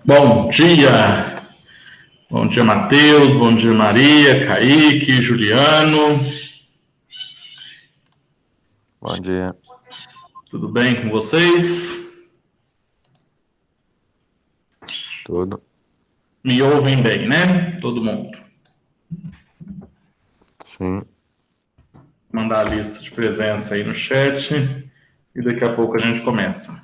Bom dia! Bom dia, Matheus, bom dia, Maria, Kaique, Juliano. Bom dia. Tudo bem com vocês? Tudo. Me ouvem bem, né? Todo mundo. Sim. Mandar a lista de presença aí no chat e daqui a pouco a gente começa.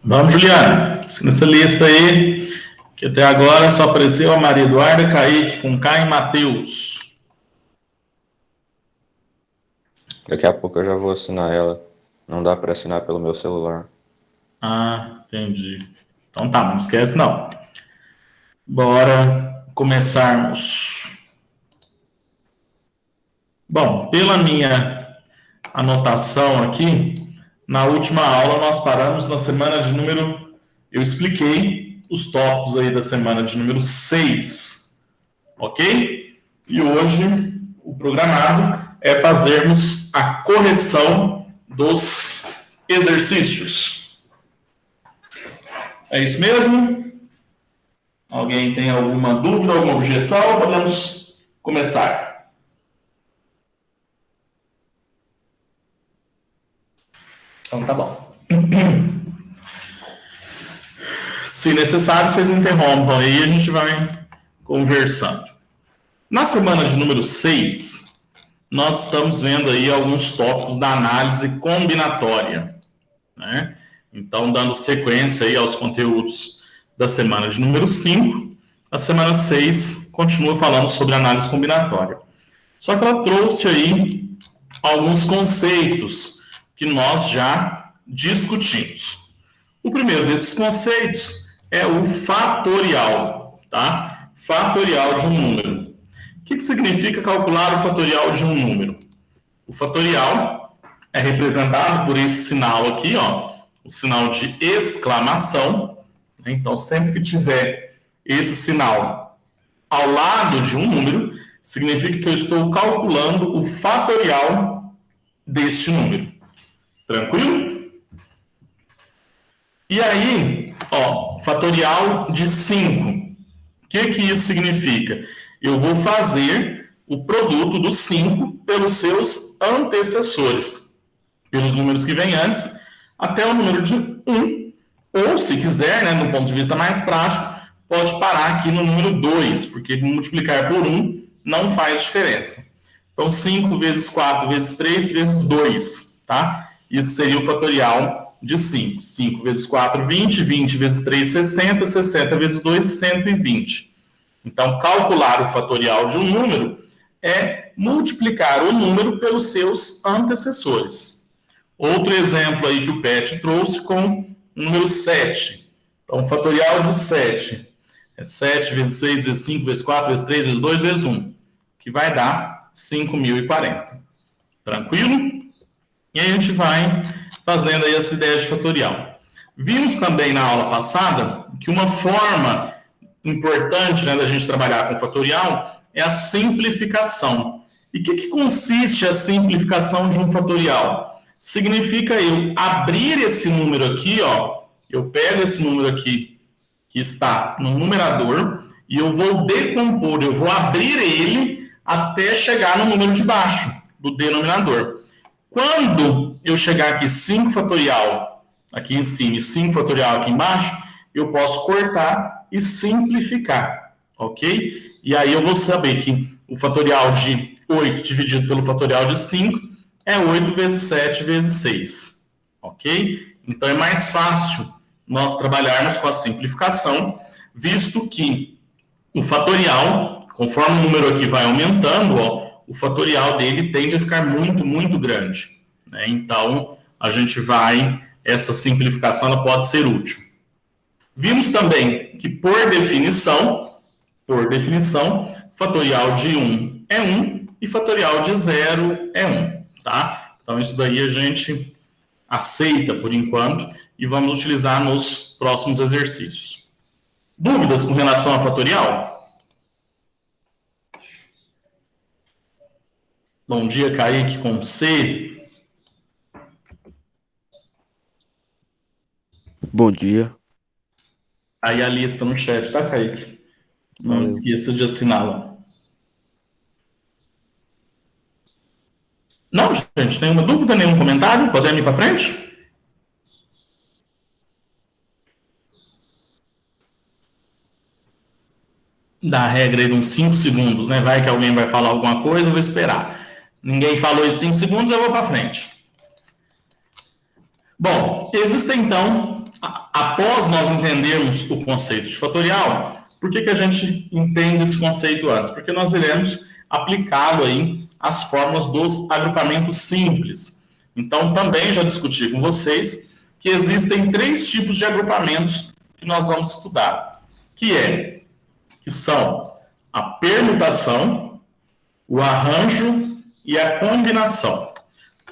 Vamos, Juliano. Nessa lista aí, que até agora só apareceu a Maria Eduarda, Kaique com K e Matheus. Daqui a pouco eu já vou assinar ela. Não dá para assinar pelo meu celular. Ah, entendi. Então tá, não esquece não. Bora começarmos. Bom, pela minha anotação aqui, na última aula nós paramos na semana de número... Eu expliquei os tópicos aí da semana de número 6, ok? E hoje o programado é fazermos a correção dos exercícios. É isso mesmo? Alguém tem alguma dúvida, alguma objeção? Podemos começar. Então tá bom. Se necessário, vocês me interrompam aí e a gente vai conversando. Na semana de número 6, nós estamos vendo aí alguns tópicos da análise combinatória, né? Então, dando sequência aí aos conteúdos da semana de número 5, a semana 6 continua falando sobre análise combinatória. Só que ela trouxe aí alguns conceitos que nós já discutimos. O primeiro desses conceitos é o fatorial, tá? Fatorial de um número. O que significa calcular o fatorial de um número? O fatorial é representado por esse sinal aqui, ó, o sinal de exclamação. Então, sempre que tiver esse sinal ao lado de um número, significa que eu estou calculando o fatorial deste número. Tranquilo? E aí, ó, fatorial de 5. O que isso significa? Eu vou fazer o produto do 5 pelos seus antecessores, pelos números que vêm antes, até o número de 1. Ou, se quiser, né, do ponto de vista mais prático, pode parar aqui no número 2, porque multiplicar por 1 não faz diferença. Então, 5 vezes 4 vezes 3 vezes 2, tá? Isso seria o fatorial de 5. 5 vezes 4, 20. 20 vezes 3, 60. 60 vezes 2, 120. Então, calcular o fatorial de um número é multiplicar o número pelos seus antecessores. Outro exemplo aí que o Pet trouxe com o número 7. Então, o fatorial de 7 é 7 vezes 6 vezes 5 vezes 4 vezes 3 vezes 2 vezes 1, que vai dar 5.040. Tranquilo? E aí a gente vai fazendo aí essa ideia de fatorial. Vimos também na aula passada que uma forma importante, né, da gente trabalhar com fatorial é a simplificação. E o que consiste a simplificação de um fatorial? Significa eu abrir esse número aqui, ó, eu pego esse número aqui que está no numerador e eu vou decompor, eu vou abrir ele até chegar no número de baixo do denominador. Quando eu chegar aqui 5 fatorial aqui em cima e 5 fatorial aqui embaixo, eu posso cortar e simplificar, ok? E aí eu vou saber que o fatorial de 8 dividido pelo fatorial de 5 é 8 vezes 7 vezes 6, ok? Então é mais fácil nós trabalharmos com a simplificação, visto que o fatorial, conforme o número aqui vai aumentando, ó, o fatorial dele tende a ficar muito, muito grande, né? Então, essa simplificação ela pode ser útil. Vimos também que, por definição, fatorial de 1 é 1 e fatorial de 0 é 1, tá? Então, isso daí a gente aceita por enquanto e vamos utilizar nos próximos exercícios. Dúvidas com relação a fatorial? Bom dia, Kaique, com C. Bom dia. Aí a lista no chat, tá, Kaique? Não esqueça de assiná-la. Não, gente, nenhuma dúvida, nenhum comentário? Podemos ir para frente? Dá a regra aí de uns 5 segundos, né? Vai que alguém vai falar alguma coisa, eu vou esperar. Ninguém falou em 5 segundos, eu vou para frente. Bom, existem então, após nós entendermos o conceito de fatorial, por que a gente entende esse conceito antes? Porque nós iremos aplicá-lo aí às fórmulas dos agrupamentos simples. Então, também já discuti com vocês que existem 3 tipos de agrupamentos que nós vamos estudar, que são a permutação, o arranjo e a combinação.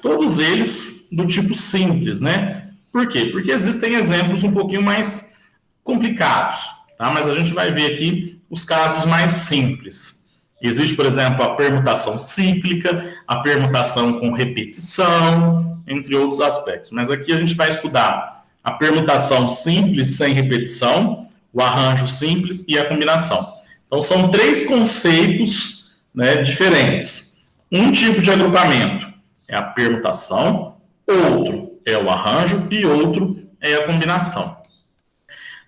Todos eles do tipo simples, né? Por quê? Porque existem exemplos um pouquinho mais complicados, tá? Mas a gente vai ver aqui os casos mais simples. Existe, por exemplo, a permutação cíclica, a permutação com repetição, entre outros aspectos. Mas aqui a gente vai estudar a permutação simples sem repetição, o arranjo simples e a combinação. Então, são 3 conceitos, né, diferentes. Um tipo de agrupamento é a permutação, outro é o arranjo e outro é a combinação.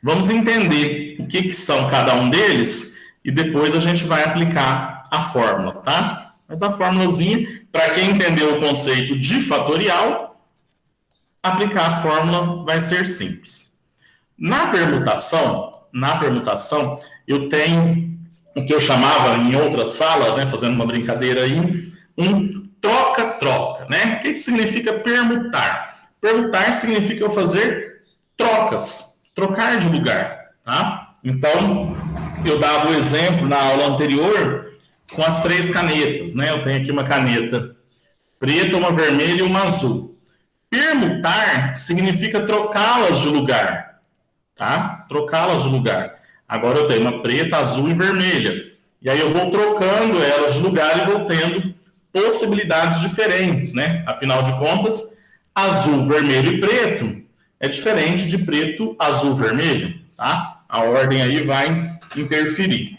Vamos entender o que são cada um deles e depois a gente vai aplicar a fórmula, tá? Mas a fórmulazinha, para quem entendeu o conceito de fatorial, aplicar a fórmula vai ser simples. Na permutação, eu tenho o que eu chamava em outra sala, né, fazendo uma brincadeira aí, um troca-troca, né? O que significa permutar? Permutar significa eu fazer trocas, trocar de lugar, tá? Então, eu dava o exemplo na aula anterior com as 3 canetas, né? Eu tenho aqui uma caneta preta, uma vermelha e uma azul. Permutar significa trocá-las de lugar, tá? Trocá-las de lugar. Agora eu tenho uma preta, azul e vermelha. E aí eu vou trocando elas de lugar e vou tendo possibilidades diferentes, né? Afinal de contas, azul, vermelho e preto é diferente de preto, azul, vermelho, tá? A ordem aí vai interferir.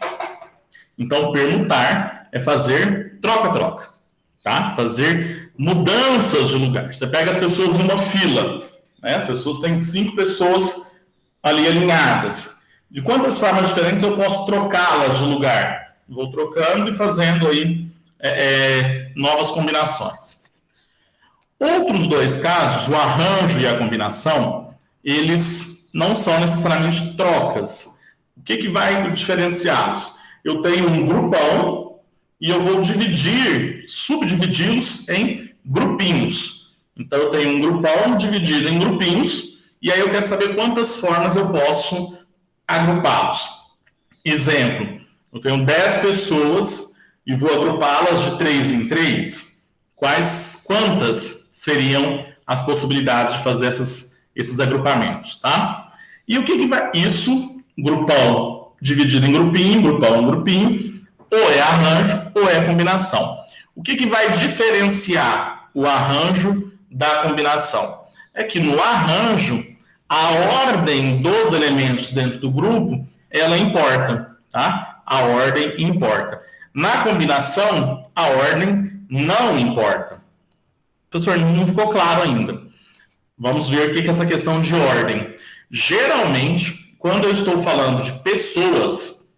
Então, permutar é fazer troca-troca, tá? Fazer mudanças de lugar. Você pega as pessoas numa fila, né? As pessoas têm 5 pessoas ali alinhadas. De quantas formas diferentes eu posso trocá-las de lugar? Vou trocando e fazendo aí novas combinações. Outros 2 casos, o arranjo e a combinação, eles não são necessariamente trocas. O que vai diferenciá-los? Eu tenho um grupão e eu vou subdividi-los em grupinhos. Então, eu tenho um grupão dividido em grupinhos e aí eu quero saber quantas formas eu posso agrupá-los. Exemplo, eu tenho 10 pessoas e vou agrupá-las de 3 em 3. Quantas seriam as possibilidades de fazer esses agrupamentos, tá? E o que vai... Isso, grupão dividido em grupinho, ou é arranjo ou é combinação. O que vai diferenciar o arranjo da combinação? É que no arranjo, a ordem dos elementos dentro do grupo, ela importa, tá? A ordem importa. Na combinação, a ordem não importa. Professor, não ficou claro ainda. Vamos ver o que é essa questão de ordem. Geralmente, quando eu estou falando de pessoas,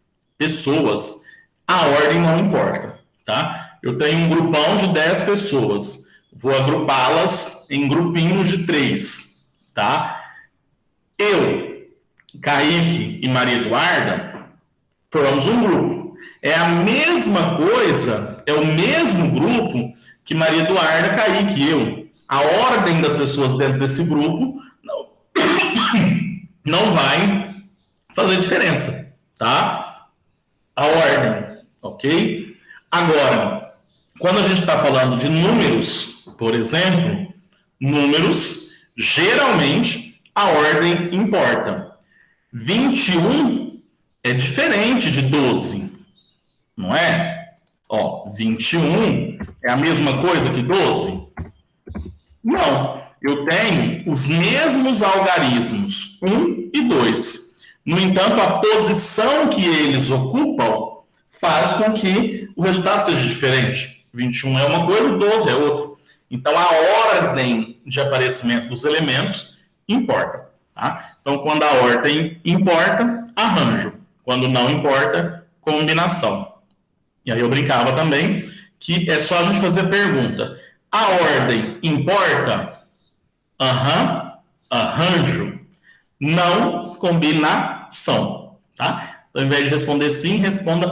a ordem não importa, tá? Eu tenho um grupão de 10 pessoas, vou agrupá-las em grupinhos de 3, tá? Eu, Kaique e Maria Eduarda, formamos um grupo. É a mesma coisa, é o mesmo grupo que Maria Eduarda, Kaique e eu. A ordem das pessoas dentro desse grupo não vai fazer diferença, tá? A ordem, ok? Agora, quando a gente está falando de números, por exemplo, números, geralmente, a ordem importa. 21 é diferente de 12, não é? Ó, 21 é a mesma coisa que 12? Não. Eu tenho os mesmos algarismos, 1 e 2. No entanto, a posição que eles ocupam faz com que o resultado seja diferente. 21 é uma coisa, 12 é outra. Então, a ordem de aparecimento dos elementos importa. Tá? Então, quando a ordem importa, arranjo. Quando não importa, combinação. E aí eu brincava também que é só a gente fazer a pergunta. A ordem importa? Arranjo. Não, combinação. Tá? Então, ao invés de responder sim, responda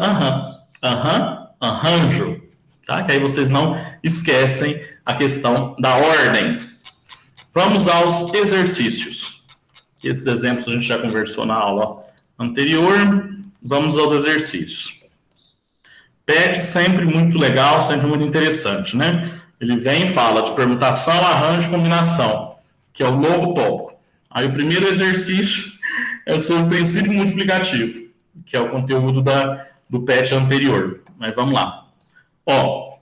arranjo. Tá? Que aí vocês não esquecem a questão da ordem. Vamos aos exercícios. Esses exemplos a gente já conversou na aula anterior. Vamos aos exercícios. PET sempre muito legal, sempre muito interessante, né? Ele vem e fala de permutação, arranjo e combinação, que é o novo tópico. Aí o primeiro exercício é sobre o princípio multiplicativo, que é o conteúdo do PET anterior. Mas vamos lá. Ó,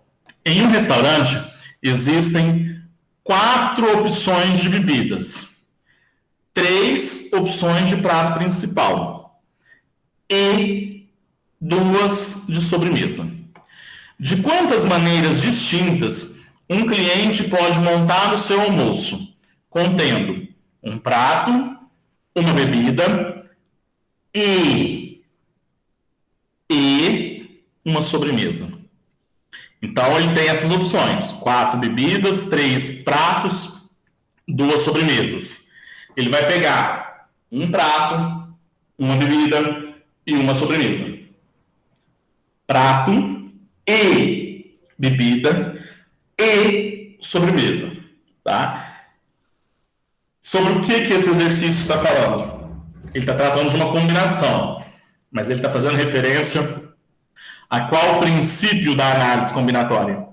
em um restaurante existem 4 opções de bebidas, 3 opções de prato principal e 2 de sobremesa. De quantas maneiras distintas um cliente pode montar o seu almoço, contendo um prato, uma bebida e uma sobremesa? Então, ele tem essas opções: 4 bebidas, 3 pratos, 2 sobremesas. Ele vai pegar um prato, uma bebida e uma sobremesa. Prato e bebida e sobremesa, tá? Sobre o que esse exercício está falando? ele está tratando de uma combinação, mas ele está fazendo referência a qual princípio da análise combinatória?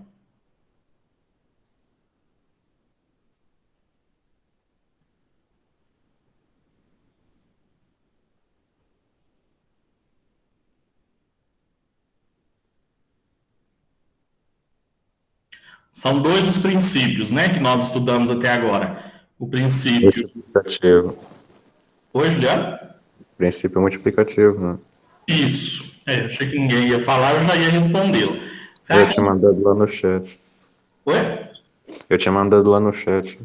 São dois os princípios, né, que nós estudamos até agora. O princípio... Multiplicativo. Oi, Juliano? Princípio multiplicativo, né? Isso. Achei que ninguém ia falar, eu já ia respondê-lo. Eu tinha mandado lá no chat. Oi? Eu tinha mandado lá no chat.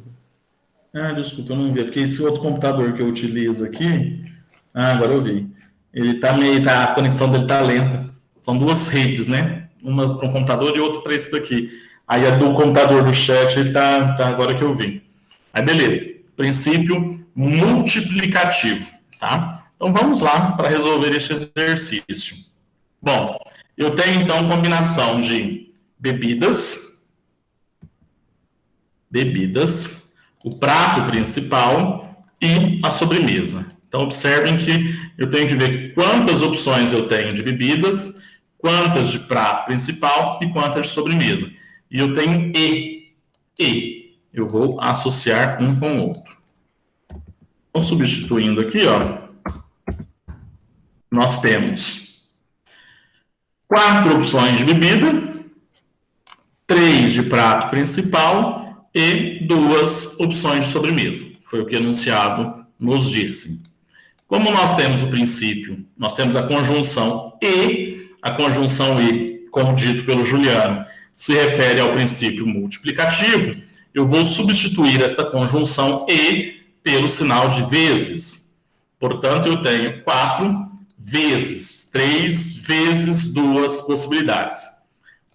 Desculpa, eu não vi, porque esse outro computador que eu utilizo aqui... agora eu vi. Ele tá meio... a conexão dele tá lenta. São duas redes, né? Uma para um computador e outra para esse daqui. Aí a do computador do chat, ele tá agora que eu vi. Aí, beleza. Princípio multiplicativo, tá? Então, vamos lá para resolver este exercício. Bom, eu tenho, então, combinação de bebidas, o prato principal e a sobremesa. Então, observem que eu tenho que ver quantas opções eu tenho de bebidas, quantas de prato principal e quantas de sobremesa. E eu tenho e. Eu vou associar um com o outro. Então, substituindo aqui, ó, nós temos 4 opções de bebida, 3 de prato principal e 2 opções de sobremesa. Foi o que o enunciado nos disse. Como nós temos o princípio, nós temos a conjunção e, como dito pelo Juliano, se refere ao princípio multiplicativo, eu vou substituir esta conjunção e pelo sinal de vezes. Portanto, eu tenho 4 vezes 3 vezes 2 possibilidades.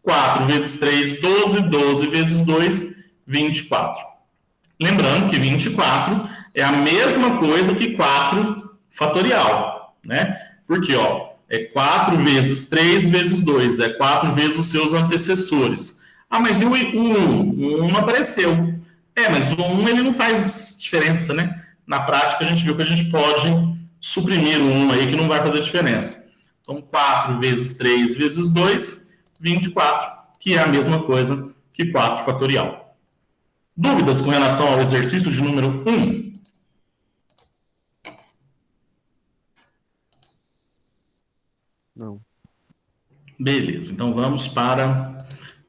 4 vezes 3, 12, 12 vezes 2, 24. Lembrando que 24 é a mesma coisa que 4 fatorial, né? Porque, ó, é 4 vezes 3 vezes 2, é 4 vezes os seus antecessores. Mas e o 1? O 1 não apareceu. Mas o 1 ele não faz diferença, né? Na prática, a gente viu que a gente pode suprimir o 1 aí, que não vai fazer diferença. Então, 4 vezes 3 vezes 2, 24, que é a mesma coisa que 4 fatorial. Dúvidas com relação ao exercício de número 1? Não. Beleza, então vamos para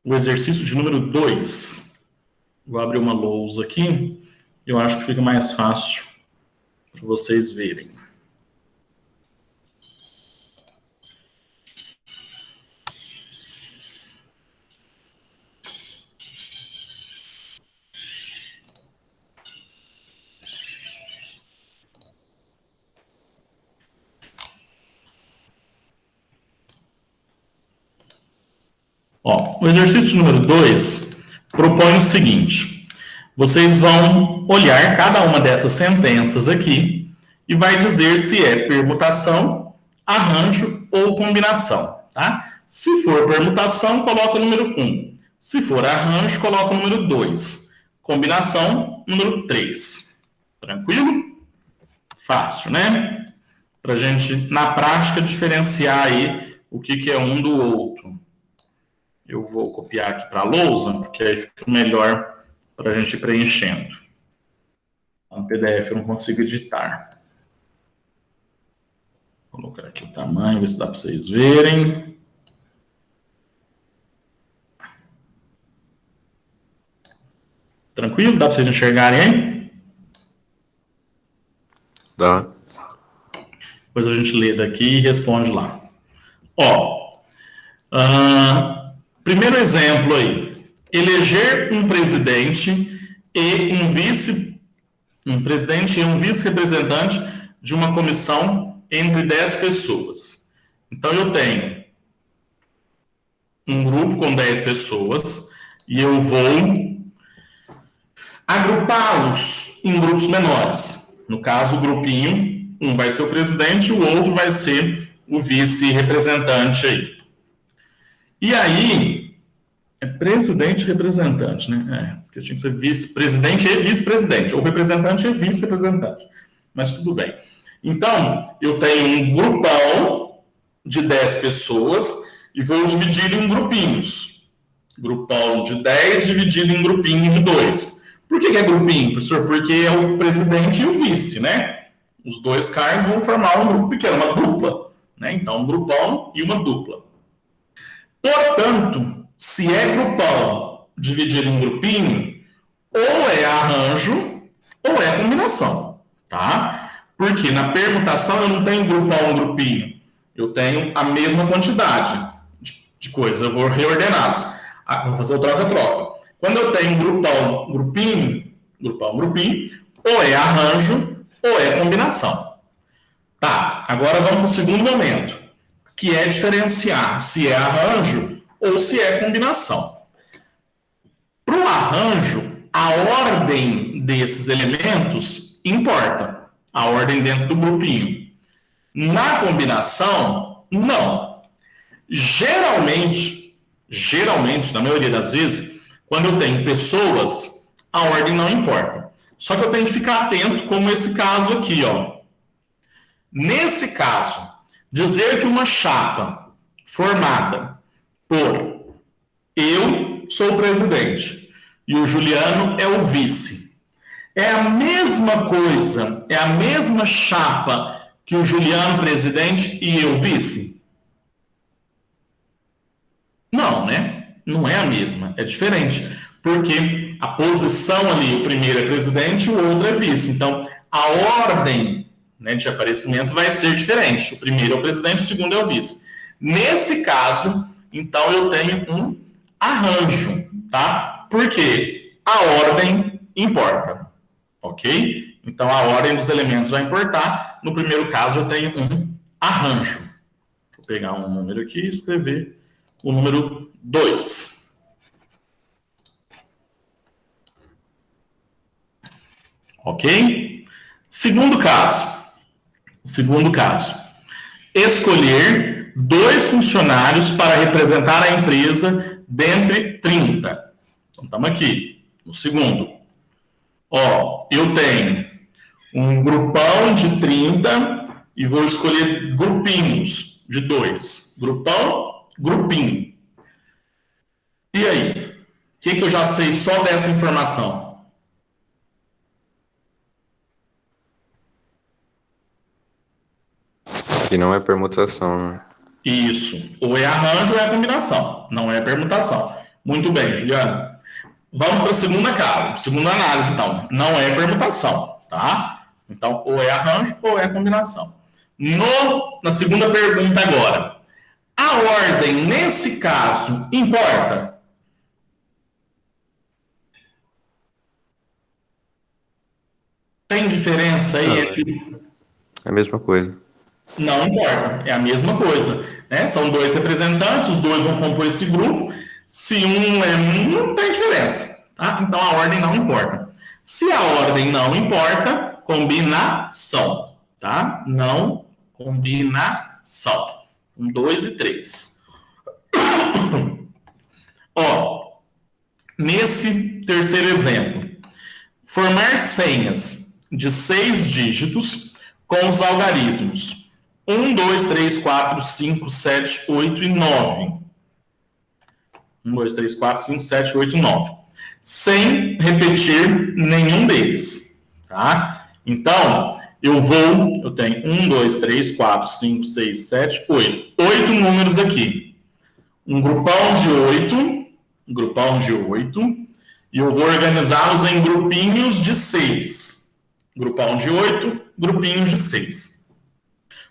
o exercício de número 2. Vou abrir uma lousa aqui. Eu acho que fica mais fácil para vocês verem. O exercício número 2 propõe o seguinte: vocês vão olhar cada uma dessas sentenças aqui e vai dizer se é permutação, arranjo ou combinação, tá? Se for permutação, coloca o número 1. Se for arranjo, coloca o número 2. Combinação, número 3. Tranquilo? Fácil, né? Para a gente, na prática, diferenciar aí o que é um do outro. Eu vou copiar aqui para a lousa, porque aí fica melhor para a gente ir preenchendo. No PDF eu não consigo editar. Vou colocar aqui o tamanho, ver se dá para vocês verem. Tranquilo? Dá para vocês enxergarem aí? Dá. Depois a gente lê daqui e responde lá. Primeiro exemplo aí. Eleger um presidente e um vice-representante de uma comissão entre 10 pessoas. Então, eu tenho um grupo com 10 pessoas e eu vou agrupá-los em grupos menores. No caso, o grupinho, um vai ser o presidente e o outro vai ser o vice-representante aí. E aí, é presidente e representante, né? Porque tinha que ser vice-presidente e vice-presidente, ou representante e vice-representante. Mas tudo bem. Então, eu tenho um grupão de 10 pessoas e vou dividir em grupinhos. Grupão de 10 dividido em grupinho de 2. Por que é grupinho, professor? Porque é o presidente e o vice, né? Os dois cargos vão formar um grupo pequeno, uma dupla, né? Então, um grupão e uma dupla. Portanto, se é grupão dividido em grupinho, ou é arranjo ou é combinação, tá? Porque na permutação eu não tenho grupão ou grupinho, eu tenho a mesma quantidade de coisas, eu vou reordená-los. Vou fazer o troca-troca. Quando eu tenho grupão, grupinho, ou é arranjo ou é combinação. Tá, agora vamos para o segundo momento, que é diferenciar se é arranjo ou se é combinação. Para o arranjo, a ordem desses elementos importa, a ordem dentro do grupinho. Na combinação, não. Geralmente, na maioria das vezes, quando eu tenho pessoas, a ordem não importa. Só que eu tenho que ficar atento, como esse caso aqui, ó. Nesse caso, dizer que uma chapa formada por eu sou o presidente e o Juliano é o vice, é a mesma coisa, é a mesma chapa que o Juliano presidente e eu vice? Não, né? Não é a mesma, é diferente. Porque a posição ali, o primeiro é presidente e o outro é vice. Então, a ordem, né, de aparecimento vai ser diferente. O primeiro é o presidente, o segundo é o vice. Nesse caso, então, eu tenho um arranjo, tá? Porque a ordem importa, ok? Então, a ordem dos elementos vai importar. No primeiro caso, eu tenho um arranjo. Vou pegar um número aqui e escrever o número 2. Ok? Segundo caso. Escolher 2 funcionários para representar a empresa dentre 30. Então, estamos aqui, no segundo. Ó, eu tenho um grupão de 30 e vou escolher grupinhos de 2. Grupão, grupinho. E aí? O que eu já sei só dessa informação? Que não é permutação, né? Isso. Ou é arranjo ou é combinação. Não é permutação. Muito bem, Juliano. Vamos para a segunda análise, então. Não é permutação, tá? Então, ou é arranjo ou é combinação. Na segunda pergunta agora. A ordem, nesse caso, importa? Tem diferença aí entre... É a mesma coisa. Não importa, é a mesma coisa, né? São 2 representantes, os 2 vão compor esse grupo. Se um é um, não tem diferença, tá? Então a ordem não importa. Se a ordem não importa, combinação, tá? Não combinação. 1, 2 e 3. Ó, nesse terceiro exemplo, formar senhas de 6 dígitos com os algarismos 1, 2, 3, 4, 5, 7, 8 e 9. 1, 2, 3, 4, 5, 7, 8 e 9. Sem repetir nenhum deles, tá? Então, eu tenho 1, 2, 3, 4, 5, 6, 7, 8. 8 números aqui. Um grupão de 8, e eu vou organizá-los em grupinhos de 6. Grupão de 8, grupinhos de 6.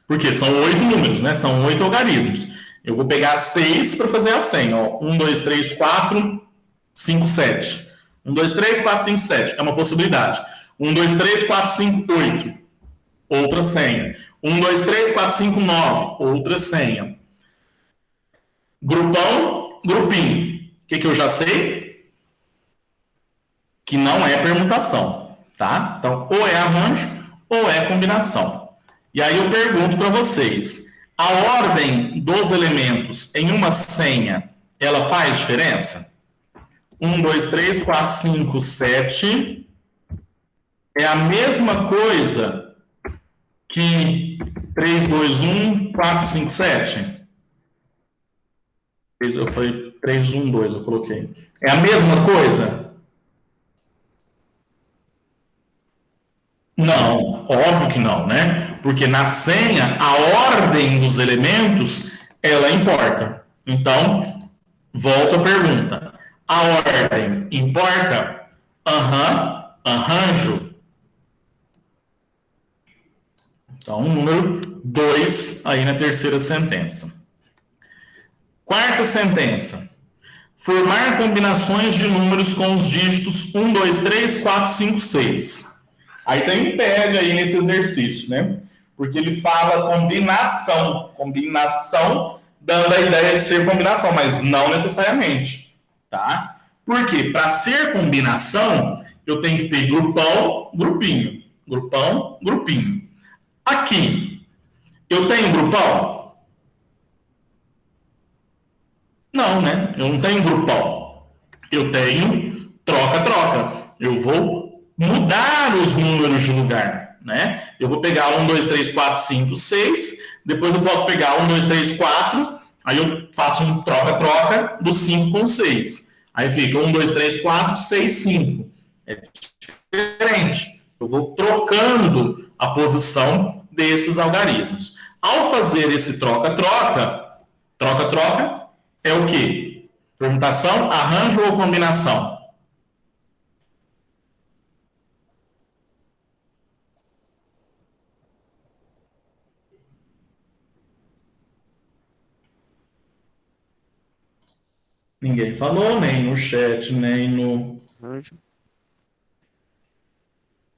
Porque são 8 números, né? São 8 algarismos. Eu vou pegar 6 para fazer a senha. Ó. 1, 2, 3, 4, 5, 7. 1, 2, 3, 4, 5, 7. É uma possibilidade. 1, 2, 3, 4, 5, 8. Outra senha. 1, 2, 3, 4, 5, 9. Outra senha. Grupão, grupinho. O que eu já sei? Que não é permutação, tá? Então, ou é arranjo ou é combinação. E aí eu pergunto para vocês, a ordem dos elementos em uma senha, ela faz diferença? 1, 2, 3, 4, 5, 7 é a mesma coisa que 3, 2, 1, 4, 5, 7? Eu falei 3, 1, 2, eu coloquei. É a mesma coisa? Não, óbvio que não, né? Porque na senha, a ordem dos elementos, ela importa. Então, volto à pergunta. A ordem importa? Aham, arranjo. Então, número 2 aí na terceira sentença. Quarta sentença. Formar combinações de números com os dígitos 1, 2, 3, 4, 5, 6. Aí tem um pega aí nesse exercício, né? Porque ele fala combinação. Combinação dando a ideia de ser combinação, mas não necessariamente, tá? Por quê? Para ser combinação, eu tenho que ter grupão, grupinho. Grupão, grupinho. Aqui, eu tenho grupão? Não, né? Eu não tenho grupão. Eu tenho troca-troca. Eu vou mudar os números de lugar, né? Eu vou pegar 1, 2, 3, 4, 5, 6. Depois eu posso pegar 1, 2, 3, 4. Aí eu faço um troca-troca do 5 com 6. Aí fica 1, 2, 3, 4, 6, 5. É diferente. Eu vou trocando a posição desses algarismos. Ao fazer esse troca-troca, troca-troca é o quê? Permutação, arranjo ou combinação? Ninguém falou, nem no chat, nem no... Arranjo.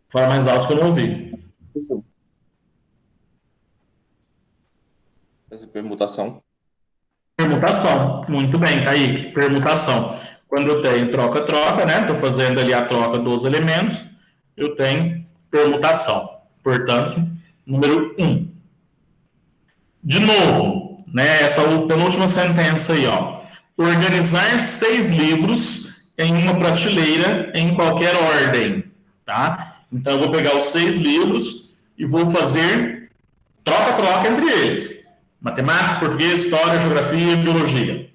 Fala mais alto que eu não ouvi. Isso. Essa permutação. Permutação. Muito bem, Kaique. Permutação. Quando eu tenho troca-troca, né? Estou fazendo ali a troca dos elementos, eu tenho permutação. Portanto, número 1. De novo, né? Essa penúltima sentença aí, ó. Organizar 6 livros em uma prateleira em qualquer ordem, tá? Então, eu vou pegar os 6 livros e vou fazer troca-troca entre eles. Matemática, português, história, geografia, biologia.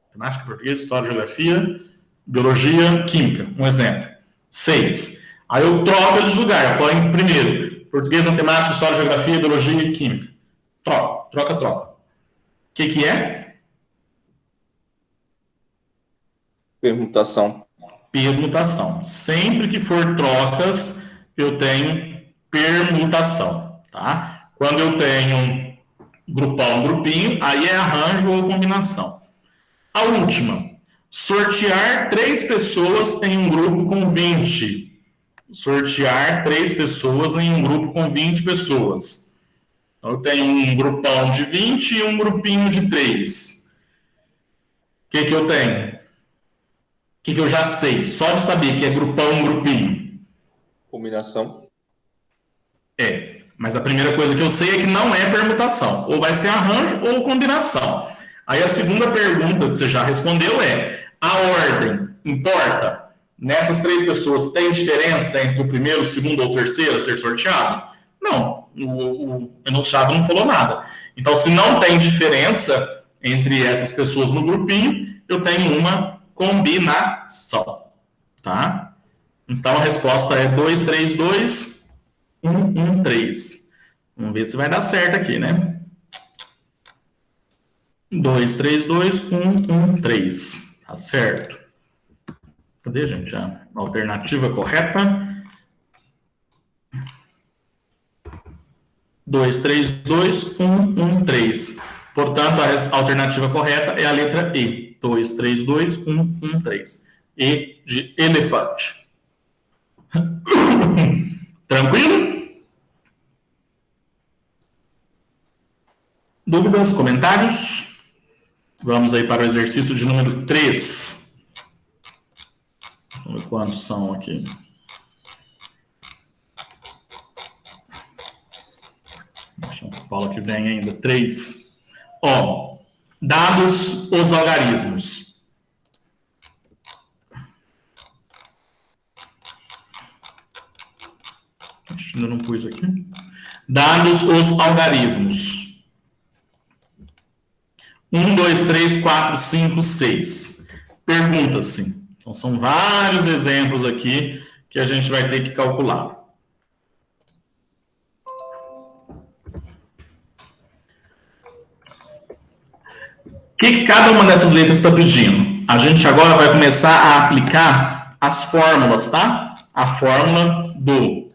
Matemática, português, história, geografia, biologia, química. Um exemplo. 6. Aí eu troco eles de lugar. Eu ponho primeiro português, matemática, história, geografia, biologia e química. Troca, troca, troca. O que é? Permutação. Permutação. Sempre que for trocas, eu tenho permutação, tá? Quando eu tenho grupão, grupinho, aí é arranjo ou combinação. A última, sortear 3 pessoas em um grupo com 20. Sortear 3 pessoas em um grupo com 20 pessoas. Então, eu tenho um grupão de 20 e um grupinho de 3. O que eu tenho? O que eu já sei? Só de saber que é grupão, grupinho. Combinação. Mas a primeira coisa que eu sei é que não é permutação. Ou vai ser arranjo ou combinação. Aí a segunda pergunta que você já respondeu é: a ordem importa? Nessas 3 pessoas, tem diferença entre o primeiro, o segundo ou o terceiro a ser sorteado? Não. O enunciado não falou nada. Então, se não tem diferença entre essas pessoas no grupinho, eu tenho uma combinação. Tá? Então, a resposta é 2, 3, 2, 1, 1, 3. Vamos ver se vai dar certo aqui, né? 2, 3, 2, 1, 1, 3. Tá certo. Cadê, gente? A alternativa correta. 2, 3, 2, 1, 1, 3. Portanto, a alternativa correta é a letra E. 2, 3, 2, 1, 1, 3. E de elefante. Tranquilo? Dúvidas, comentários? Vamos aí para o exercício de número 3. Vamos ver quantos são aqui. Deixa a Paula que vem ainda. 3. Ó, dados os algarismos. Ainda não pus aqui. Dados os algarismos. 1, 2, 3, 4, 5, 6. Pergunta-se. Então, são vários exemplos aqui que a gente vai ter que calcular. O que cada uma dessas letras está pedindo? A gente agora vai começar a aplicar as fórmulas, tá? A fórmula do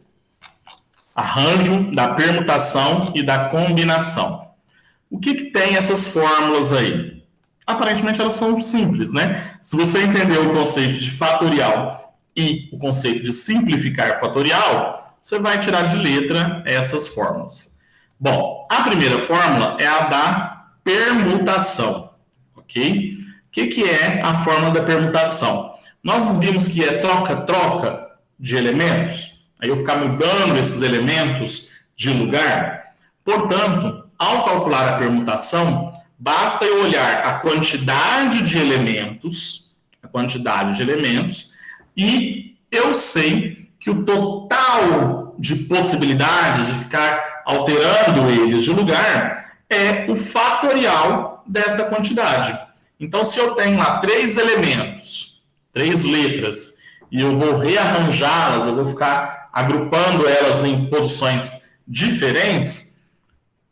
arranjo, da permutação e da combinação. O que tem essas fórmulas aí? Aparentemente elas são simples, né? Se você entender o conceito de fatorial e o conceito de simplificar fatorial, você vai tirar de letra essas fórmulas. Bom, a primeira fórmula é a da permutação, ok? O que é a fórmula da permutação? Nós não vimos que é troca-troca de elementos? Aí eu ficar mudando esses elementos de lugar? Portanto, ao calcular a permutação, basta eu olhar a quantidade de elementos, e eu sei que o total de possibilidades de ficar alterando eles de lugar é o fatorial desta quantidade. Então, se eu tenho lá 3 elementos, 3 letras, e eu vou rearranjá-las, eu vou ficar agrupando elas em posições diferentes,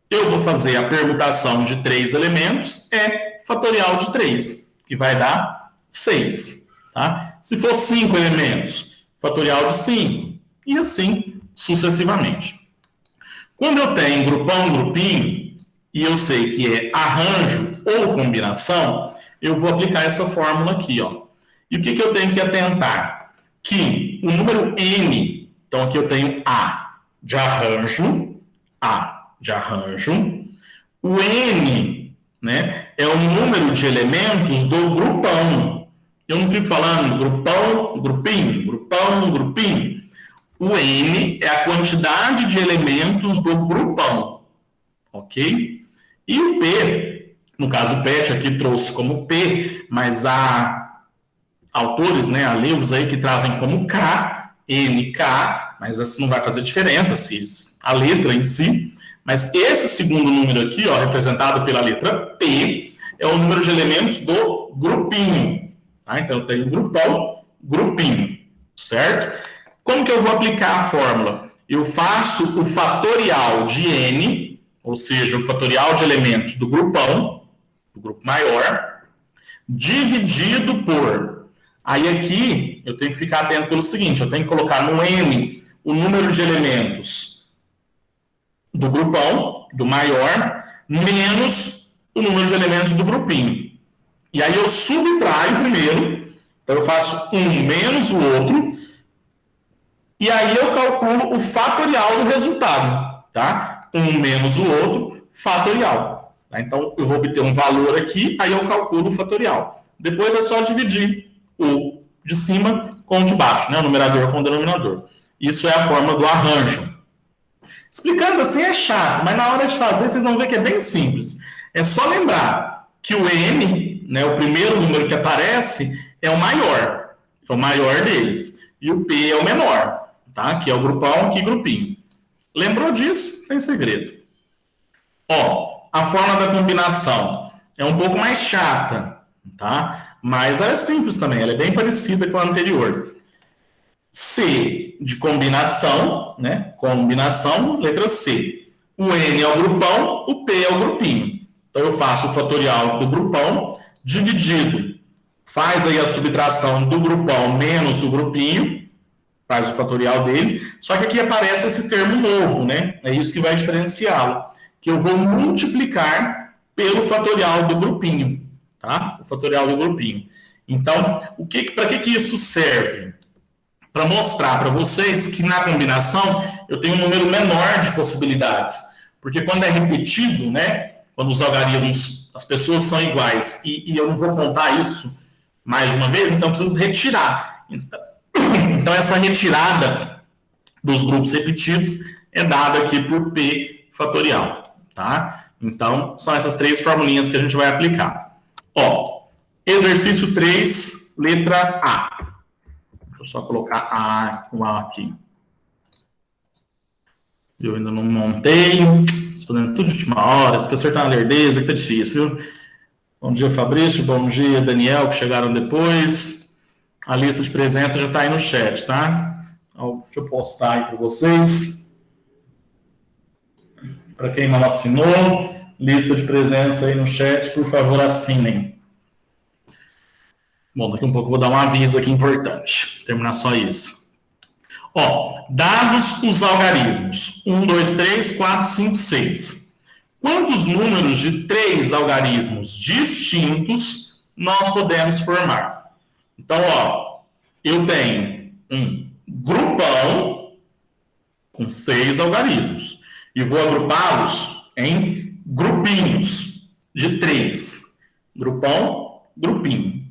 eu vou fazer a permutação de 3 elementos, é fatorial de 3, que vai dar 6. Tá? Se for 5 elementos, fatorial de 5, e assim sucessivamente. Quando eu tenho grupão, grupinho, e eu sei que é arranjo ou combinação, eu vou aplicar essa fórmula aqui, ó. E o que eu tenho que atentar? Que o número n, então aqui eu tenho A de arranjo, o n, né, é o número de elementos do grupão. Eu não fico falando grupão, grupinho, grupão, grupinho. O n é a quantidade de elementos do grupão, ok? E o p, no caso o PET aqui trouxe como p, mas há autores, né, há livros aí que trazem como k, nk, mas assim não vai fazer diferença a letra em si. Mas esse segundo número aqui, ó, representado pela letra P, é o número de elementos do grupinho. Tá? Então, eu tenho grupão, grupinho, certo? Como que eu vou aplicar a fórmula? Eu faço o fatorial de n, ou seja, o fatorial de elementos do grupão, do grupo maior, dividido por... Aí aqui, eu tenho que ficar atento pelo seguinte, eu tenho que colocar no n o número de elementos do grupão, do maior, menos o número de elementos do grupinho. E aí eu subtraio primeiro, então eu faço um menos o outro, e aí eu calculo o fatorial do resultado, tá? Um menos o outro, fatorial. Tá? Então eu vou obter um valor aqui, aí eu calculo o fatorial. Depois é só dividir o de cima com o de baixo, né? O numerador com o denominador. Isso é a forma do arranjo. Explicando assim é chato, mas na hora de fazer vocês vão ver que é bem simples. É só lembrar que o n, né, o primeiro número que aparece, é o maior deles. E o p é o menor, tá? Que é o grupão, aqui grupinho. Lembrou disso? Tem segredo. Ó, a forma da combinação é um pouco mais chata, tá? Mas ela é simples também, ela é bem parecida com a anterior. C de combinação, né? Combinação, letra C. O N é o grupão, o P é o grupinho. Então eu faço o fatorial do grupão, dividido, faz aí a subtração do grupão menos o grupinho, faz o fatorial dele, só que aqui aparece esse termo novo, né? É isso que vai diferenciá-lo, que eu vou multiplicar pelo fatorial do grupinho, tá? O fatorial do grupinho. Então, para que isso serve? Para mostrar para vocês que na combinação eu tenho um número menor de possibilidades. Porque quando é repetido, né, quando os algarismos, as pessoas são iguais, e eu não vou contar isso mais de uma vez, então eu preciso retirar. Então essa retirada dos grupos repetidos é dada aqui por P fatorial. Tá? Então são essas 3 formulinhas que a gente vai aplicar. Ó, exercício 3, letra A. Deixa eu só colocar um A aqui. Eu ainda não montei. Estou fazendo tudo de última hora. Esse professor tá na lerdeza, que tá difícil, viu? Bom dia, Fabrício. Bom dia, Daniel, que chegaram depois. A lista de presença já está aí no chat, tá? Deixa eu postar aí para vocês. Para quem não assinou, lista de presença aí no chat, por favor, assinem. Bom, daqui a um pouco eu vou dar um aviso aqui importante. Terminar só isso. Ó, dados os algarismos. 1, 2, 3, 4, 5, 6. Quantos números de 3 algarismos distintos nós podemos formar? Então, ó, eu tenho um grupão com 6 algarismos. E vou agrupá-los em grupinhos de 3. Grupão, grupinho.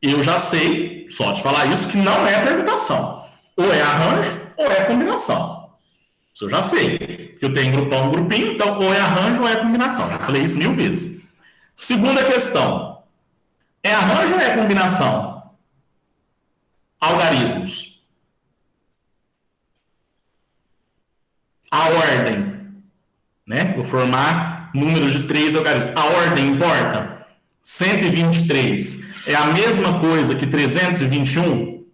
Eu já sei, só de falar isso, que não é permutação. Ou é arranjo, ou é combinação. Isso eu já sei. Que eu tenho grupão, grupinho, então ou é arranjo ou é combinação. Já falei isso 1000 vezes. Segunda questão. É arranjo ou é combinação? Algarismos. A ordem. Né? Vou formar números de 3 algarismos. A ordem importa? 123 é a mesma coisa que 321?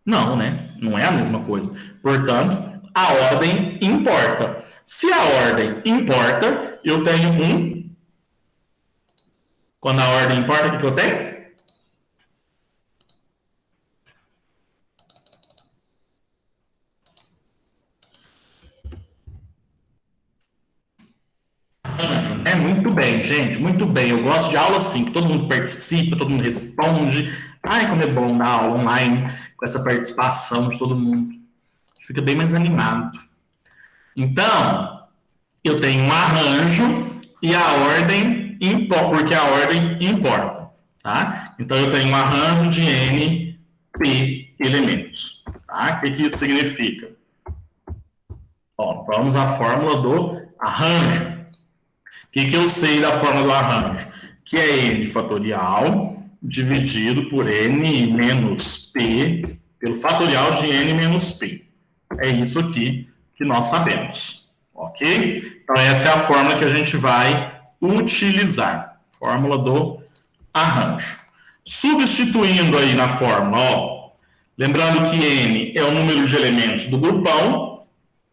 Não, né? Não é a mesma coisa. Portanto, a ordem importa. Se a ordem importa, eu tenho um. Quando a ordem importa, o que eu tenho? É muito bem, gente, muito bem. Eu gosto de aula assim, que todo mundo participa, todo mundo responde. Ai, como é bom dar aula online com essa participação de todo mundo. Fica bem mais animado. Então, eu tenho um arranjo e a ordem importa, porque a ordem importa, tá? Então, eu tenho um arranjo de N, P elementos, tá? O que isso significa? Ó, vamos à fórmula do arranjo. O que eu sei da fórmula do arranjo? Que é N fatorial dividido por N menos P pelo fatorial de N menos P. É isso aqui que nós sabemos, ok? Então, essa é a fórmula que a gente vai utilizar. Fórmula do arranjo. Substituindo aí na fórmula, ó, lembrando que N é o número de elementos do grupão,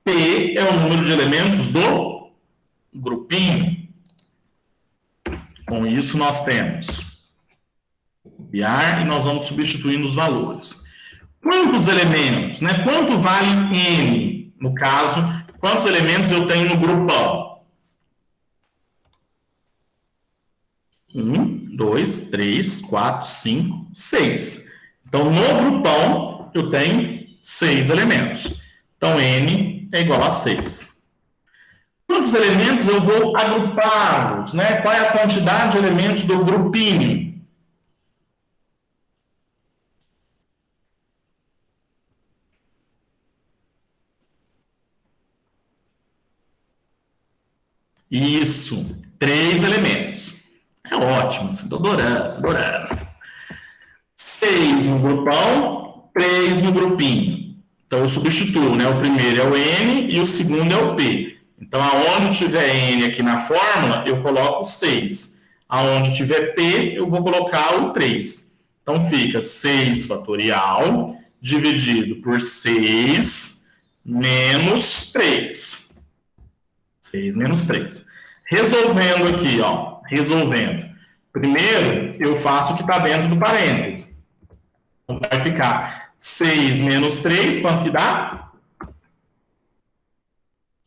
P é o número de elementos do grupinho. Com isso, nós temos copiar e nós vamos substituindo os valores. Quantos elementos, né? Quanto vale N? No caso, quantos elementos eu tenho no grupão? 1, 2, 3, 4, 5, 6. Então, no grupão, eu tenho 6 elementos. Então, N é igual a 6. Quantos elementos eu vou agrupá-los, né? Qual é a quantidade de elementos do grupinho? Isso, 3 elementos. É ótimo, estou adorando, adorando. 6 no grupão, 3 no grupinho. Então, eu substituo, né? O primeiro é o N e o segundo é o P. Então, aonde tiver N aqui na fórmula, eu coloco 6. Aonde tiver P, eu vou colocar o 3. Então, fica 6 fatorial dividido por 6 menos 3. 6 menos 3. Resolvendo aqui, ó. Resolvendo. Primeiro, eu faço o que está dentro do parêntese. Então, vai ficar 6 menos 3, quanto que dá?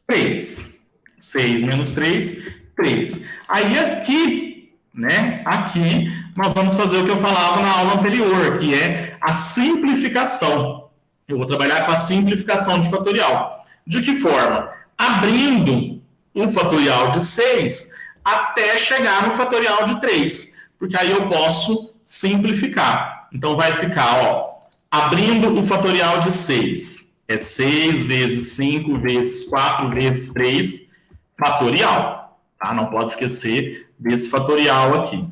3. 6 menos 3, 3. Aí aqui, né? Aqui, nós vamos fazer o que eu falava na aula anterior, que é a simplificação. Eu vou trabalhar com a simplificação de fatorial. De que forma? Abrindo um fatorial de 6 até chegar no fatorial de 3. Porque aí eu posso simplificar. Então, vai ficar, ó, abrindo o fatorial de 6. É 6 vezes 5 vezes 4 vezes 3 fatorial. Tá? Não pode esquecer desse fatorial aqui.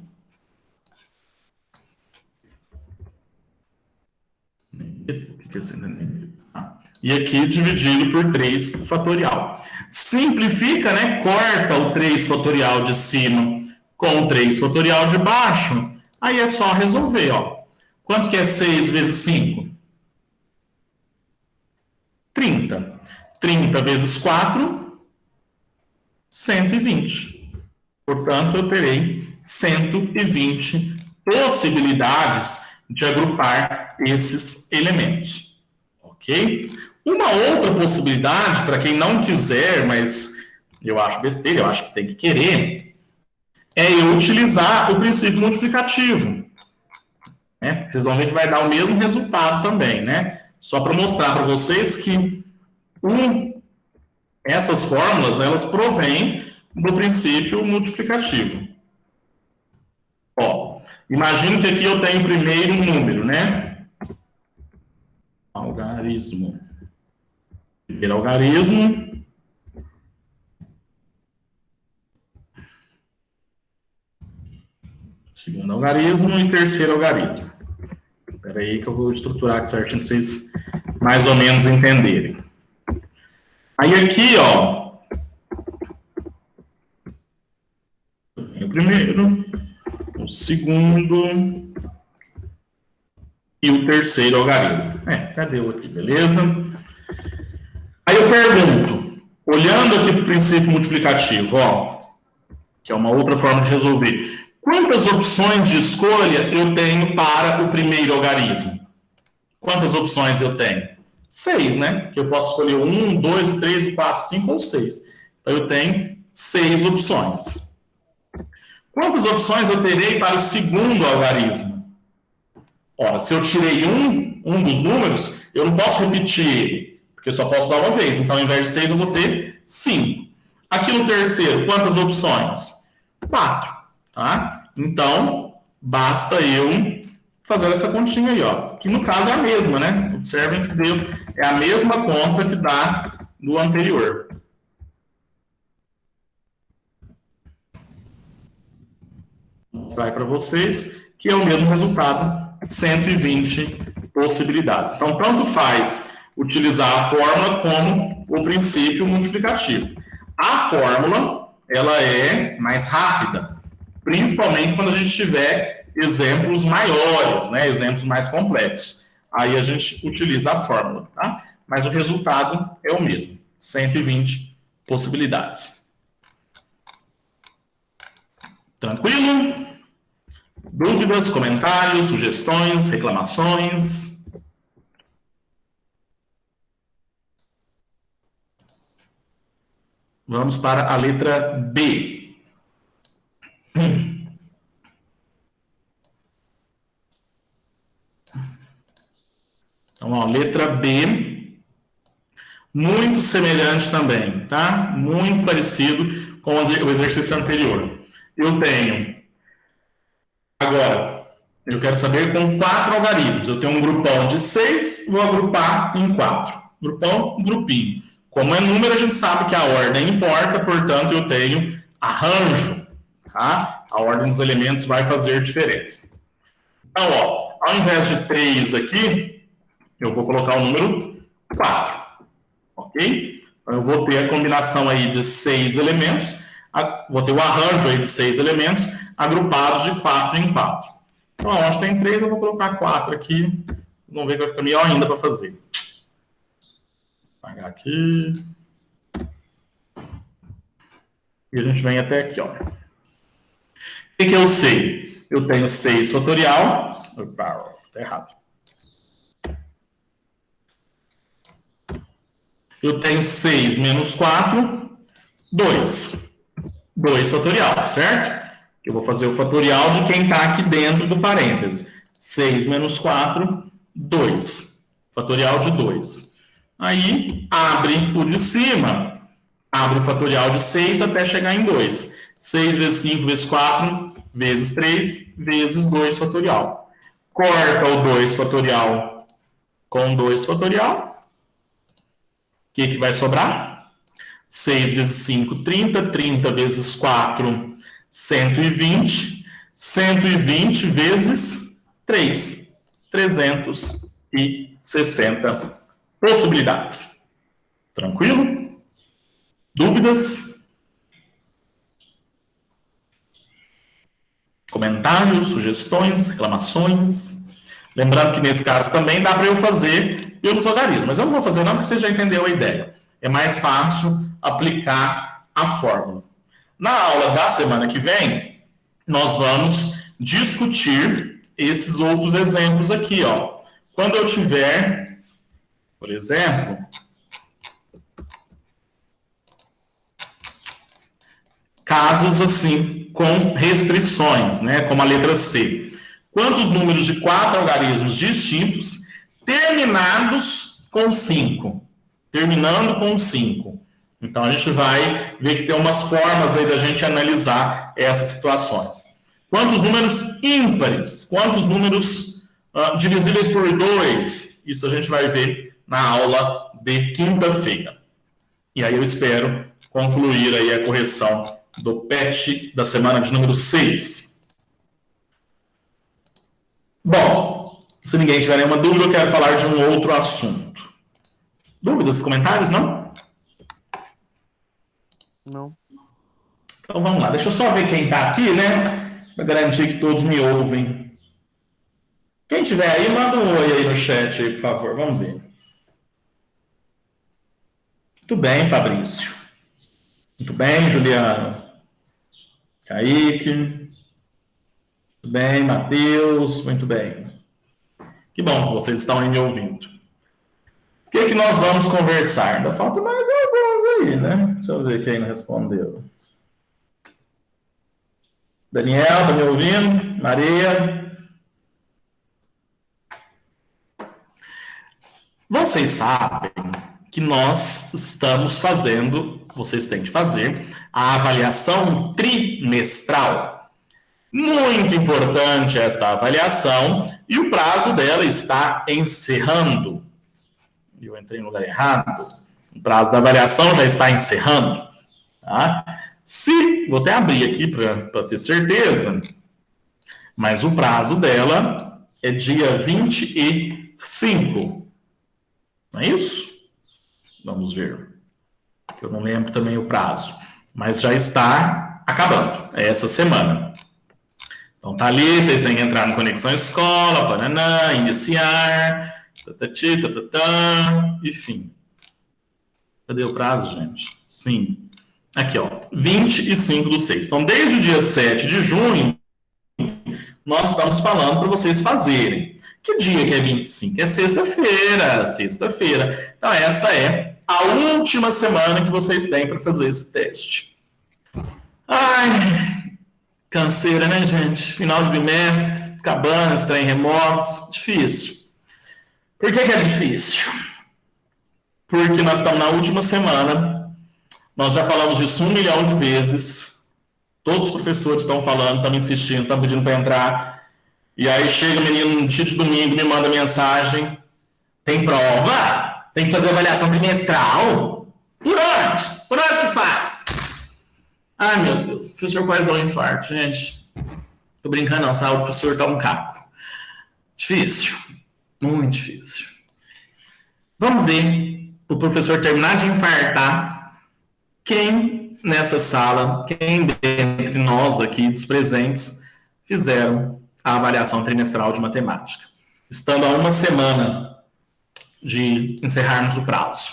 e aqui dividido por 3 fatorial. Simplifica, né? Corta o 3 fatorial de cima com o 3 fatorial de baixo. Aí é só resolver, ó. Quanto que é 6 vezes 5? 30. 30 vezes 4, 120. Portanto, eu terei 120 possibilidades de agrupar esses elementos. Ok? Uma outra possibilidade, para quem não quiser, mas eu acho besteira, eu acho que tem que querer, é eu utilizar o princípio multiplicativo. Né? Vocês vão ver que vai dar o mesmo resultado também, né? Só para mostrar para vocês que essas fórmulas, elas provêm do princípio multiplicativo. Ó, imagino que aqui eu tenho primeiro um número, né? Algarismo. Primeiro algarismo. Segundo algarismo e terceiro algarismo. Espera aí que eu vou estruturar aqui certinho para vocês mais ou menos entenderem. Aí aqui, ó, o primeiro, o segundo e o terceiro algarismo. Cadê o aqui, beleza? Aí eu pergunto, olhando aqui para o princípio multiplicativo, ó, que é uma outra forma de resolver, quantas opções de escolha eu tenho para o primeiro algarismo? Quantas opções eu tenho? 6, né? Que eu posso escolher 1, 2, 3, 4, 5 ou 6. Então, eu tenho 6 opções. Quantas opções eu terei para o segundo algarismo? Ora, se eu tirei um dos números, eu não posso repetir ele, porque eu só posso dar uma vez. Então, ao invés de 6, eu vou ter 5. Aqui no terceiro, quantas opções? 4. Tá? Então, basta eu fazer essa continha aí, ó. Que no caso é a mesma, né? Observem que é a mesma conta que dá no anterior. Vou mostrar para vocês que é o mesmo resultado, 120 possibilidades. Então, tanto faz utilizar a fórmula como o princípio multiplicativo. A fórmula, ela é mais rápida, principalmente quando a gente tiver exemplos maiores, né? Exemplos mais complexos. Aí a gente utiliza a fórmula, tá? Mas o resultado é o mesmo, 120 possibilidades. Tranquilo? Dúvidas, comentários, sugestões, reclamações? Vamos para a letra B. Então, ó, letra B, muito semelhante também, tá? Muito parecido com o exercício anterior. Eu tenho, agora, eu quero saber com 4 algarismos. Eu tenho um grupão de 6, vou agrupar em 4. Grupão, grupinho. Como é número, a gente sabe que a ordem importa, portanto, eu tenho arranjo, tá? A ordem dos elementos vai fazer diferença. Então, ó, ao invés de 3 aqui, eu vou colocar o número 4, ok? Então, eu vou ter a combinação aí de 6 elementos, vou ter o arranjo aí de 6 elementos, agrupados de 4 em 4. Então, onde tem 3, eu vou colocar 4 aqui, vamos ver que vai ficar melhor ainda para fazer. Vou apagar aqui. E a gente vem até aqui, ó. O que eu sei? Eu tenho 6 fatorial. Opa, tá errado. Eu tenho 6 menos 4, 2. 2 fatorial, certo? Eu vou fazer o fatorial de quem está aqui dentro do parêntese. 6 menos 4, 2. Fatorial de 2. Aí, abre o de cima. Abre o fatorial de 6 até chegar em 2. 6 vezes 5 vezes 4, vezes 3, vezes 2 fatorial. Corta o 2 fatorial com 2 fatorial. O que vai sobrar? 6 vezes 5, 30. 30 vezes 4, 120. 120 vezes 3, 360 Possibilidades. Tranquilo? Dúvidas? Comentários, sugestões, reclamações? Lembrando que nesse caso também dá para eu fazer pelos algarismos, mas eu não vou fazer não, porque você já entendeu a ideia. É mais fácil aplicar a fórmula. Na aula da semana que vem, nós vamos discutir esses outros exemplos aqui, ó. Quando eu tiver, por exemplo, casos assim com restrições, né, como a letra C. Quantos números de 4 algarismos distintos terminados com 5? Terminando com 5. Então, a gente vai ver que tem umas formas aí da gente analisar essas situações. Quantos números ímpares? Quantos números divisíveis por 2? Isso a gente vai ver na aula de quinta-feira. E aí eu espero concluir aí a correção do PET da semana de número 6. Bom, se ninguém tiver nenhuma dúvida, eu quero falar de um outro assunto. Dúvidas, comentários, não? Não. Então vamos lá, deixa eu só ver quem está aqui, né? Para garantir que todos me ouvem. Quem tiver aí, manda um oi aí no chat, aí, por favor, vamos ver. Muito bem, Fabrício. Muito bem, Juliano. Kaique. Muito bem, Matheus. Muito bem. Que bom que vocês estão aí me ouvindo. O que nós vamos conversar? Ainda falta mais alguns aí, né? Deixa eu ver quem não respondeu. Daniel, tá me ouvindo? Maria? Vocês sabem que nós estamos fazendo, vocês têm que fazer, a avaliação trimestral. Muito importante esta avaliação e o prazo dela está encerrando. Eu entrei no lugar errado. O prazo da avaliação já está encerrando. Tá? Vou até abrir aqui para ter certeza, mas o prazo dela é dia 25. Não é isso? Vamos ver. Eu não lembro também o prazo, mas já está acabando. É essa semana. Então tá ali, vocês têm que entrar no Conexão Escola, bananã, iniciar, tatati, tatatã, enfim. Cadê o prazo, gente? Sim. Aqui, ó, 25/6. Então, desde o dia 7 de junho, nós estamos falando para vocês fazerem. Que dia que é 25? É sexta-feira, sexta-feira. Então, essa é a última semana que vocês têm para fazer esse teste. Ai, canseira, né, gente? Final de bimestre, acabando, trem remoto, difícil. Por que é difícil? Porque nós estamos na última semana. Nós já falamos disso 1 milhão de vezes. Todos os professores estão falando, estão insistindo, estão pedindo para entrar. E aí chega o menino no dia de domingo, me manda mensagem. Tem prova? Tem que fazer avaliação trimestral? Por onde? Por onde que faz? Ai, meu Deus. O professor quase dá um infarto, gente. Tô brincando, não. Saúde, o professor tá um caco. Difícil. Muito difícil. Vamos ver, o professor terminar de infartar, quem nessa sala, quem dentre nós aqui dos presentes, fizeram a avaliação trimestral de matemática, estando a uma semana de encerrarmos o prazo.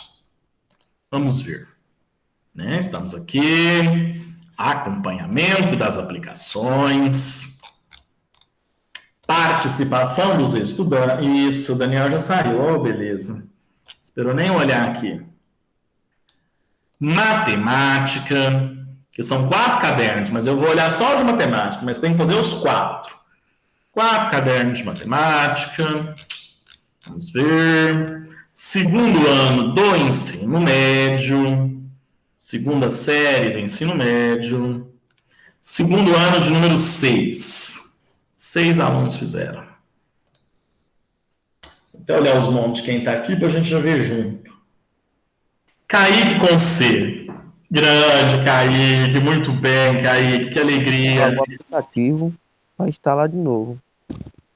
Vamos ver. Né? Estamos aqui, acompanhamento das aplicações, participação dos estudantes. Isso, o Daniel já saiu, oh, beleza. Esperou nem olhar aqui. Matemática, que são 4 cadernos, mas eu vou olhar só de matemática, mas tem que fazer os 4. 4 cadernos de matemática. Vamos ver. Segundo ano do ensino médio. Segunda série do ensino médio. Segundo ano de número 6. 6 alunos fizeram. Vou até olhar os nomes de quem está aqui para a gente já ver junto. Kaique com C. Grande, Kaique. Muito bem, Kaique. Que alegria. O aplicativo vai instalar de novo.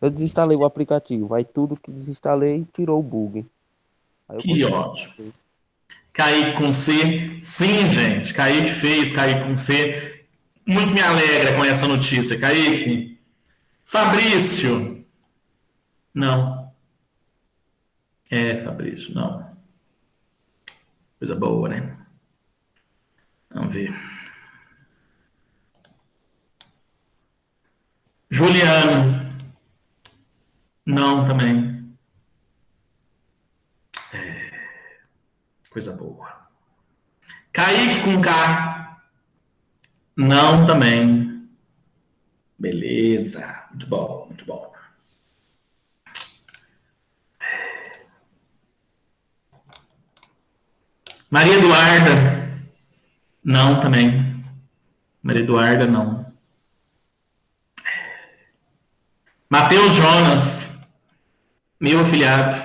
Eu desinstalei o aplicativo. Aí tudo que desinstalei tirou o bug. Aí eu Que consegui. ótimo. Kaique com C. Sim, gente. Kaique fez, Kaique com C. Muito me alegra com essa notícia, Kaique. Fabrício. Não. Fabrício, não. Coisa boa, né? Vamos ver. Juliano. Não, também. Coisa boa. Kaique com K. Não, também. Beleza. Muito bom, muito bom. Maria Eduarda. Não, também. Maria Eduarda, não. Matheus Jonas. Meu afilhado.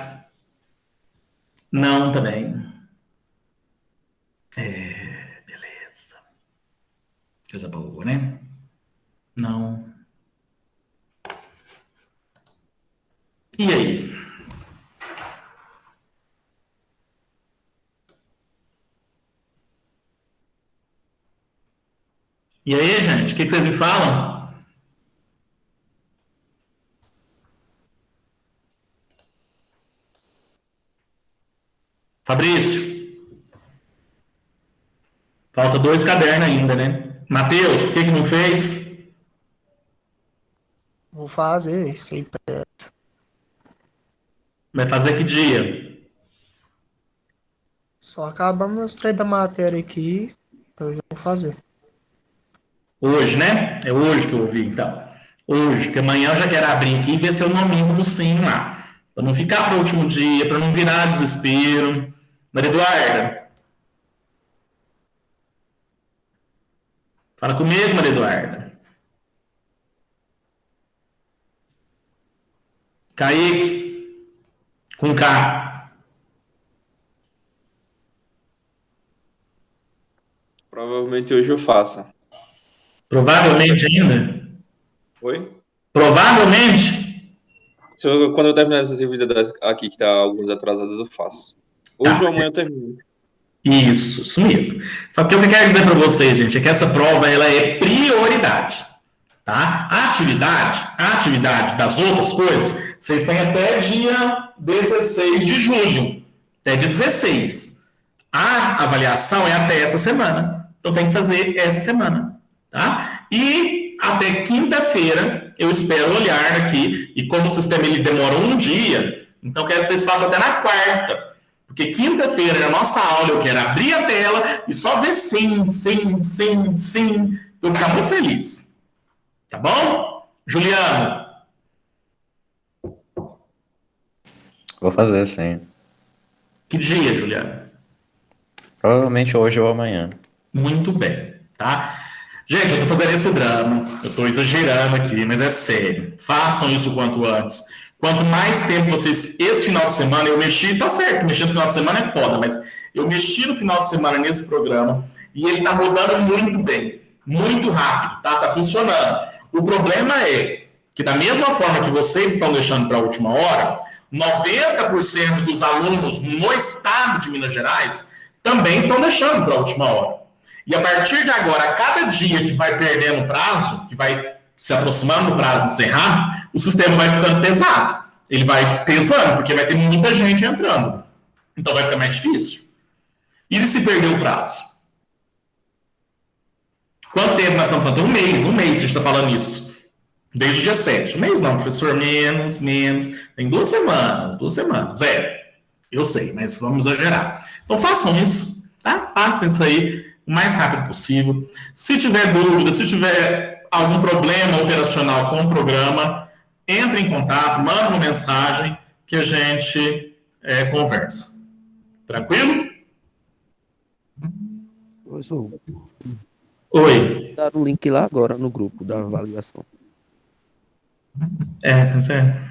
Não, também. Beleza. Coisa boa, né? Não. E aí? E aí, gente? O que vocês me falam? Fabrício? Falta 2 cadernos ainda, né? Matheus, por que não fez? Vou fazer, sem pressa. Vai fazer que dia? Só acabamos os três da matéria aqui, eu já vou fazer. Hoje, né? É hoje que eu ouvi, então. Hoje, porque amanhã eu já quero abrir aqui e ver seu nominho como sim lá. Para não ficar para o último dia, para não virar desespero. Maria Eduarda? Fala comigo, Maria Eduarda. Kaique? Com K. Provavelmente hoje eu faça. Provavelmente ainda? Oi? Provavelmente? Quando eu terminar essas vídeos aqui, que tá alguns atrasados, eu faço. Hoje ou amanhã eu termino. Isso mesmo. Só que o que eu quero dizer para vocês, gente, é que essa prova ela é prioridade. Tá? A atividade das outras coisas, vocês têm até dia 16 de julho. Até dia 16. A avaliação é até essa semana. Então tem que fazer essa semana. Tá? E até quinta-feira eu espero olhar aqui. E como o sistema ele demora um dia, então quero que vocês façam até na quarta. Porque quinta-feira, na nossa aula, eu quero abrir a tela e só ver sim. Eu vou ficar muito feliz. Tá bom? Juliano? Vou fazer, sim. Que dia, Juliano? Provavelmente hoje ou amanhã. Muito bem, tá? Gente, eu tô fazendo esse drama, eu tô exagerando aqui, mas é sério. Façam isso o quanto antes. Quanto mais tempo vocês... Esse final de semana eu mexi, tá certo que mexer no final de semana é foda, mas eu mexi no final de semana nesse programa e ele tá rodando muito bem, muito rápido, tá? Tá funcionando. O problema é que da mesma forma que vocês estão deixando para a última hora, 90% dos alunos no estado de Minas Gerais também estão deixando para a última hora. E a partir de agora, a cada dia que vai perdendo prazo, que vai se aproximando do prazo encerrar, o sistema vai ficando pesado. Ele vai pesando, porque vai ter muita gente entrando. Então vai ficar mais difícil. E se perder o prazo? Quanto tempo nós estamos falando? Um mês a gente está falando isso. Desde o dia 7. Um mês não, professor, menos. Tem 2 semanas. Eu sei, mas vamos exagerar. Então façam isso, tá? Façam isso aí o mais rápido possível. Se tiver dúvida, se tiver algum problema operacional com o programa, entre em contato, manda uma mensagem que a gente conversa. Tranquilo? Professor, Oi. dar o link lá agora no grupo da avaliação. Pois é.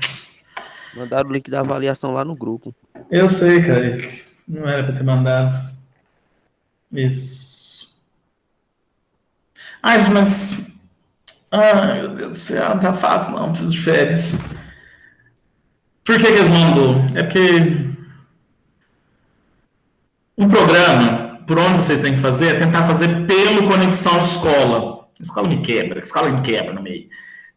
Mandaram o link da avaliação lá no grupo. Eu sei, Kaique. Não era para ter mandado. Isso. Ai, mas... Ai, meu Deus do céu, não tá fácil não, preciso de férias. Por que eles mandou? É porque O programa, por onde vocês têm que fazer, é tentar fazer pelo Conexão Escola. Escola me quebra no meio.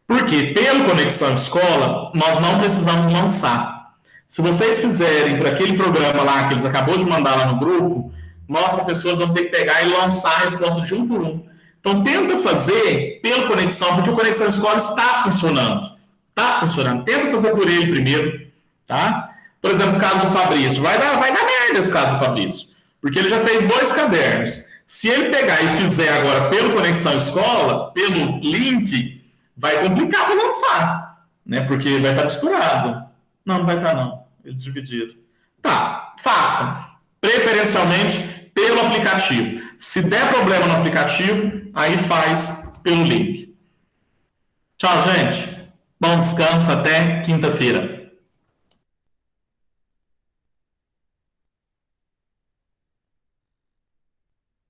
Por quê? Pelo Conexão Escola, nós não precisamos lançar. Se vocês fizerem por aquele programa lá que eles acabou de mandar lá no grupo, nós, professores, vamos ter que pegar e lançar a resposta de um por um. Então, tenta fazer pelo Conexão, porque o Conexão Escola está funcionando. Está funcionando. Tenta fazer por ele primeiro, tá? Por exemplo, o caso do Fabrício. Vai dar merda esse caso do Fabrício. Porque ele já fez 2 cadernos. Se ele pegar e fizer agora pelo Conexão Escola, pelo link, vai complicar para lançar, né? Porque vai estar misturado. Não vai estar, não. Eles dividiram. Tá, façam. Preferencialmente pelo aplicativo. Se der problema no aplicativo, aí faz pelo link. Tchau, gente. Bom descanso. Até quinta-feira.